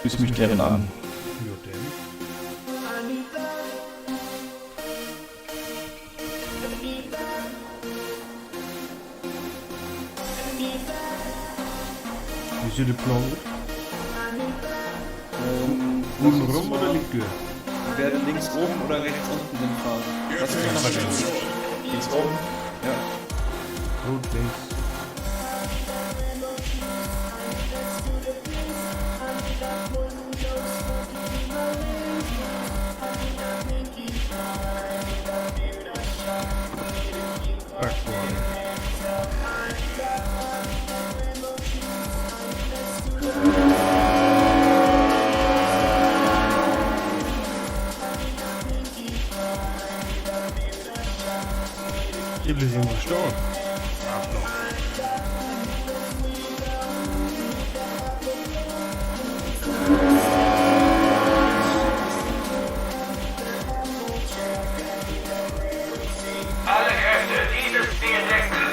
Grüß mich deren an. Ja, denn. Wie ist der Plan? Rum oder liegt der? Wir werden links oben oder rechts unten hinfahren. Was ist denn noch links oben? Ja. Rot, links. Backbord. Ich will sie immer stark. Alle Kräfte, dieses Ziel decken.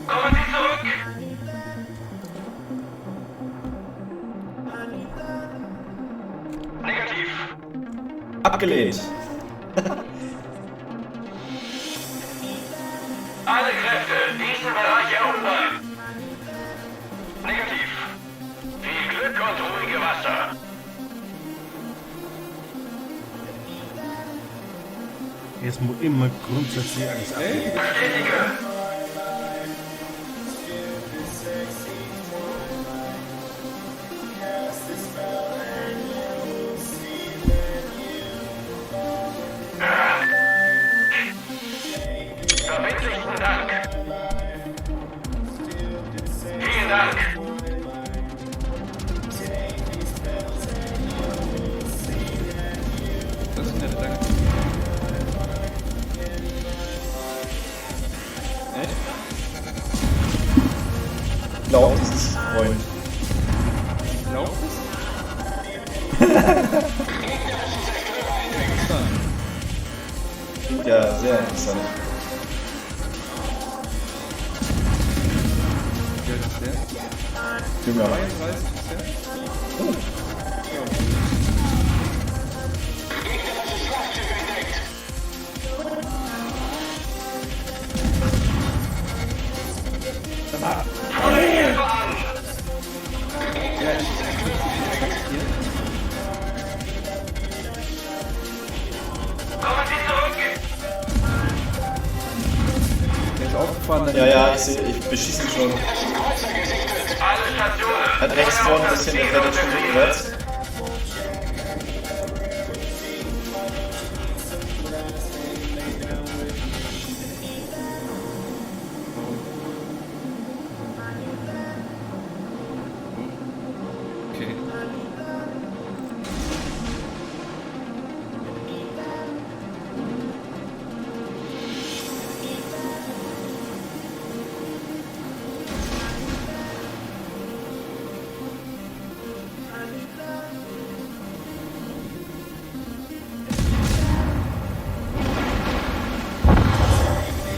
Kommen Sie zurück. Negativ. Abgelehnt. Alle Kräfte, diesen Bereich erobern. Negativ. Viel Glück und ruhige Wasser. Jetzt muss immer grundsätzlich alles abgeben. Bestätige. Verbindlichen Dank. Vielen Dank. Das ist nett, danke. Echt? Glaubt dieses Freund. Glaubt es? Klingt ja sehr interessant. Wer ist der? Jünger. 32 ist der? Oh. Kommen Sie zurück. Der ist aufgefahren. Ja, ja, ich sehe, ich beschieße ihn schon. Alle Stationen. Hat rechts vorne ein bisschen, der fährt jetzt schon rückwärts. Okay.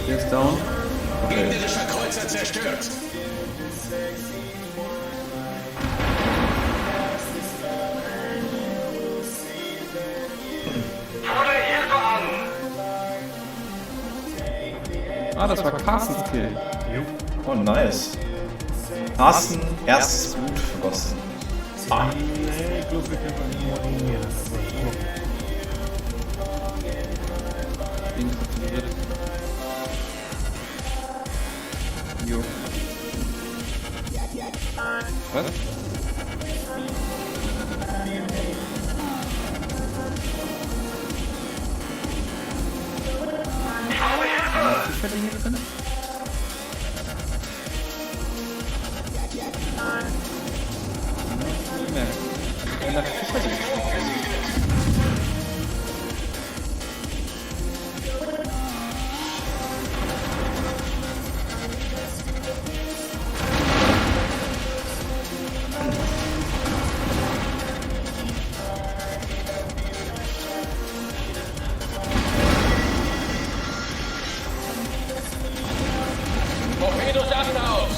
Der ist down. Okay. Gegnerischer Kreuzer zerstört. Fordere Hilfe an. Ah, das war Carstens Kill. Jo. Oh, nice. Carsten, erstes Blut vergossen. Ah. Nee, ich glaube, wir können mal hier. Ihn konzentriert. Jo. Was? Zufällig hier drin? Ja, zufällig. Torpedos aus.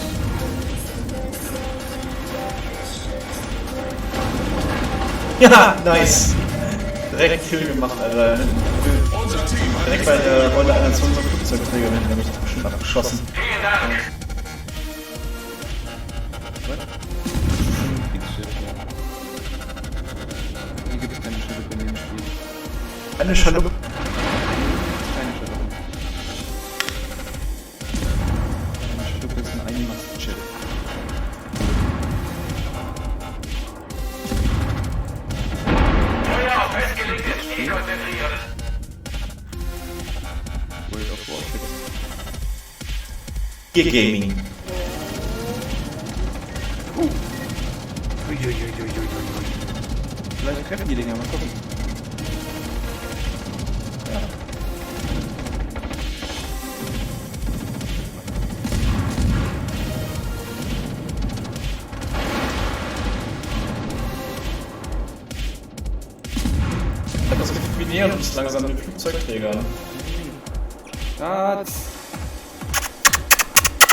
Ja, nice. Direkt Kill gemacht, Alter. Direkt bei der Rolle einer zu unserem Flugzeugträger, wenn nämlich bestimmt abgeschossen. Vielen Dank. Hier gibt es keine Schiffe in dem Spiel. Eine Schaluppe. Keine Schiffe. Eine Schiffe ist ein Einmast-Schiff. Feuer auf festgelegtes Ziel konzentrieren. World of Warships. Gear Gaming. Vielleicht treffen die Dinger, mal gucken. Ich hab das Gefühl, wir nähern uns langsam den Flugzeugträgern. Schatz!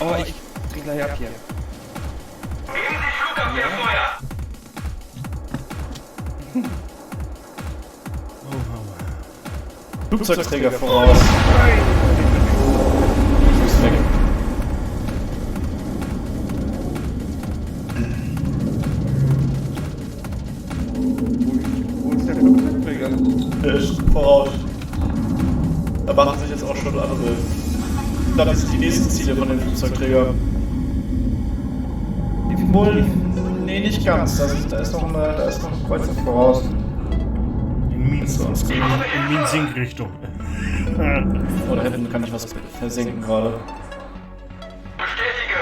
Oh, ich dreh gleich ab hier. Geben Sie Flugabwehrfeuer. Flugzeugträger voraus. Ist weg. Wo ist der Flugzeugträger? Der ist voraus. Da machen sich jetzt auch schon andere. Ich glaube, das sind die nächsten Ziele von den Flugzeugträgern. Wohl, nee, nicht ganz. Da ist noch ein Kreuzer voraus. In Min-Sink-Richtung. Oder hinten kann ich was versenken gerade. Bestätige.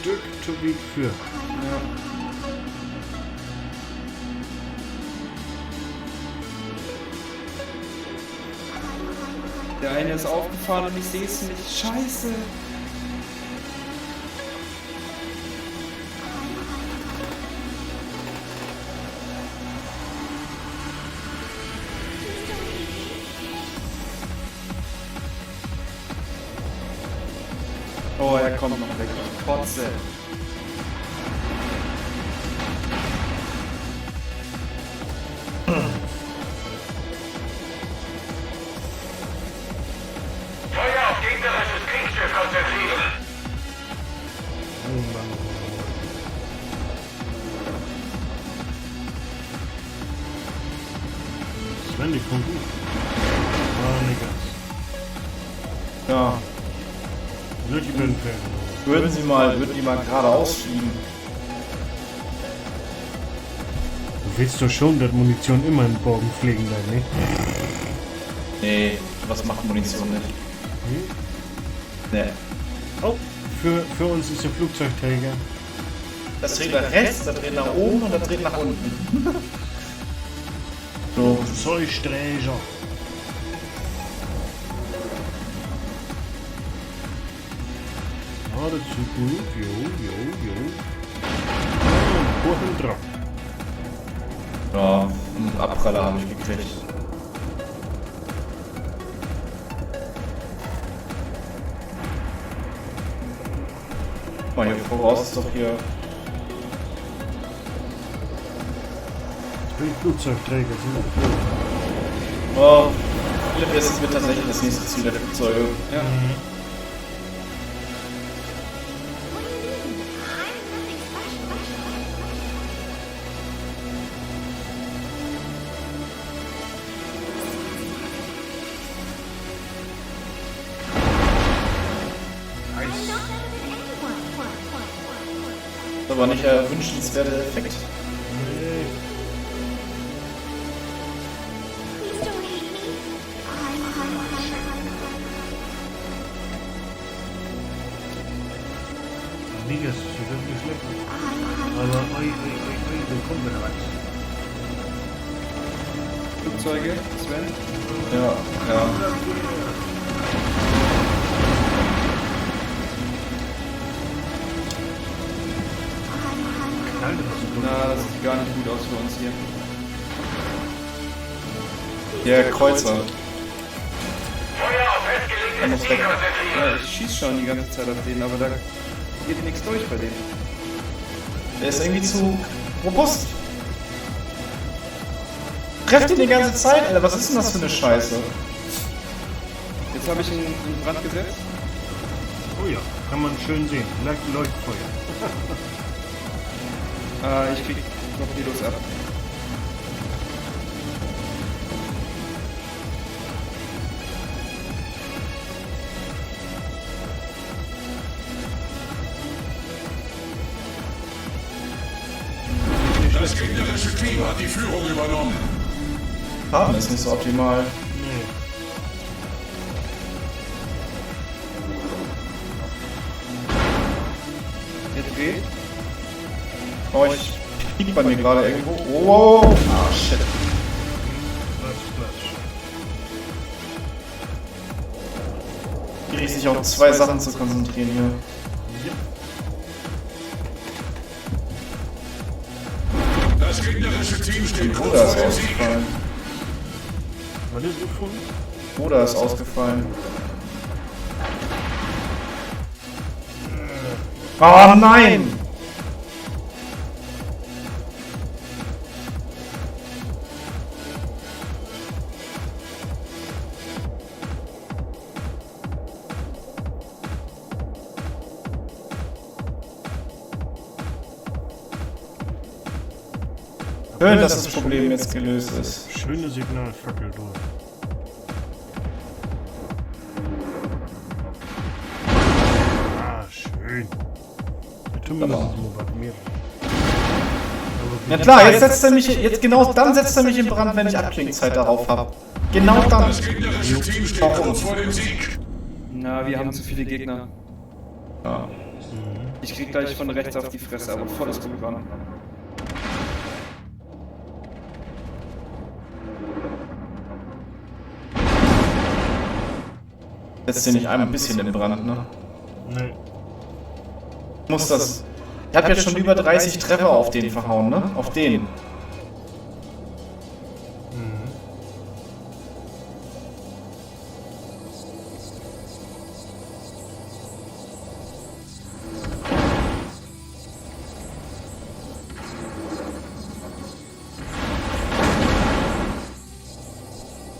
Stück to be für. Der eine ist aufgefahren und ich sehe es nicht. Scheiße! Oh, er kommt noch weg. Kotze. Feuer auf gegnerisches Kriegsschiff konzentrieren. Sven, die kommt gut. Ah, nicht ganz. Ja. Wird die Böden fällen. Würden die mal geradeaus fliegen. Du willst doch schon, dass Munition immer in Bogen fliegen bleibt, nicht? Nee, was macht Munition nicht? Nee. Oh, für uns ist der Flugzeugträger. Das dreht nach rechts, das dreht nach oben und das dreht nach unten. So. Zeugträger. Ah, das ist gut. Jo. Hoch drauf. Ja, einen Abpraller habe ich gekriegt. Mal hier voraus ist doch hier. Die Flugzeugträger sind geflogen. Oh, das wird tatsächlich das nächste Ziel der Flugzeuge. Ja. Das ist aber nicht der wünschenswerte Effekt. Nicht, das ist wirklich schlecht. Aber da kommt wieder was. Flugzeuge, Sven. Ja, ja. Knallt das uns hier. Der Kreuzer. Feuer auf Er muss festgelegtes weg. Ziel konzentrieren. Ja, ich schieß schon die ganze Zeit auf den, aber da geht nichts durch bei dem. Der ist irgendwie zu robust. Trefft ihn die ganze Zeit, Alter. Was ist denn das für eine Scheiße? Jetzt habe ich ihn in Brand gesetzt. Oh ja, kann man schön sehen. Leuchtfeuer. Ich krieg Torpedos ab. Das gegnerische Team hat die Führung übernommen. Farben ist nicht so optimal. Nee. Jetzt geht. Oh, ich piek bei mir gerade irgendwo. Oh, ah, shit. Klatsch. Schwierig, sich auf zwei Sachen zu konzentrieren hier. Das gegnerische Team steht kurz Bruder vor ist dem Sieg. ausgefallen. Was ist gefunden? Bruder ist ausgefallen. Oh nein! Schön, dass das Problem jetzt gelöst ist. Schöne Signalfackel durch. Ah, schön. Der Tümmel ist bombardiert. Ja klar, jetzt setzt er mich, jetzt genau dann setzt er mich in Brand, wenn ich Abklingzeit darauf habe. Genau dann. Das gegnerische Team steht kurz vor dem Sieg. Na, wir haben zu viele Gegner. Ja. Ich krieg gleich von rechts auf die Fresse, aber volles Programm. Setzt den nicht einmal ein bisschen in Brand, ne? Nee. Muss das. Ich hab jetzt schon über 30 Treffer auf den verhauen, ne? Auf den.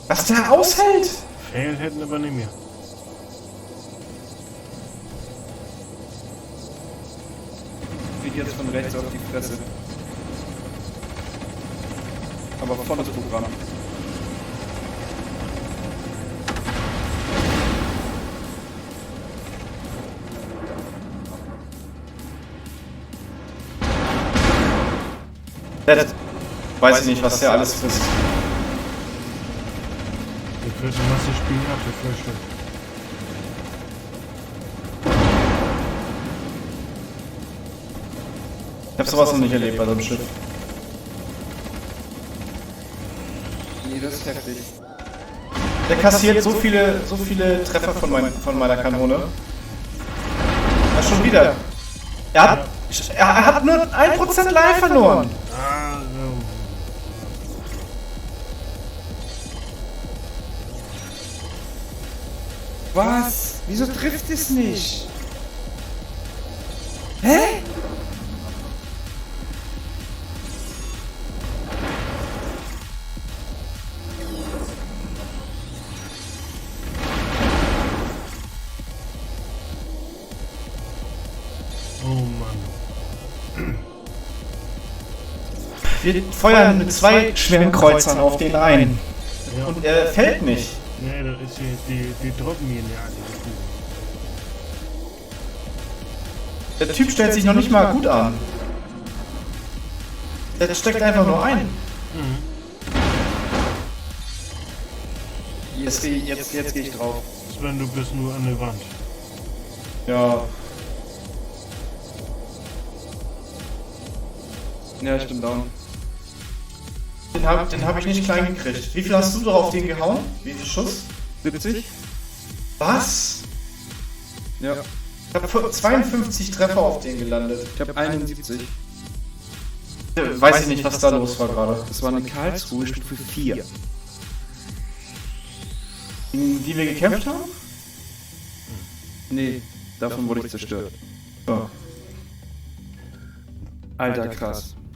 Was der aushält! Fail hätten aber nicht mehr. Krieg jetzt von rechts auf die Fresse. Aber volles Programm. Das weiß ich nicht, was der alles frisst. Der vierte Masse spielen ab, der Frühstück. Ich hab sowas noch nicht erlebt bei so einem Schiff. Nee, das ist heftig. Der kassiert so viele Treffer von meiner Kanone. Ja, schon wieder. Er hat nur 1% Life verloren. Ah, Was? Wieso trifft es nicht? Hä? oh Mann. Wir feuern mit 2 schweren Kreuzern auf den ein. Ja. Und er fällt nicht. Nee, das ist hier, die droppen ihn ja alle. Der Typ stellt sich noch nicht mal gut an. Der steckt einfach nur ein. Jetzt geh ich drauf. Sven, du bist nur an der Wand. Ja. Ja, ich bin down. Den hab ich nicht klein gekriegt. Wie viel hast du drauf den gehauen? Wie viel Schuss? 70? Was? Ja. Ich habe 52 Treffer auf den gelandet. Ich habe 71. Weiß ich nicht, was da los war gerade. Das war eine Karlsruhe Stufe 4. Gegen die wir gekämpft haben? Nee, davon wurde ich zerstört. Ja. Alter, krass.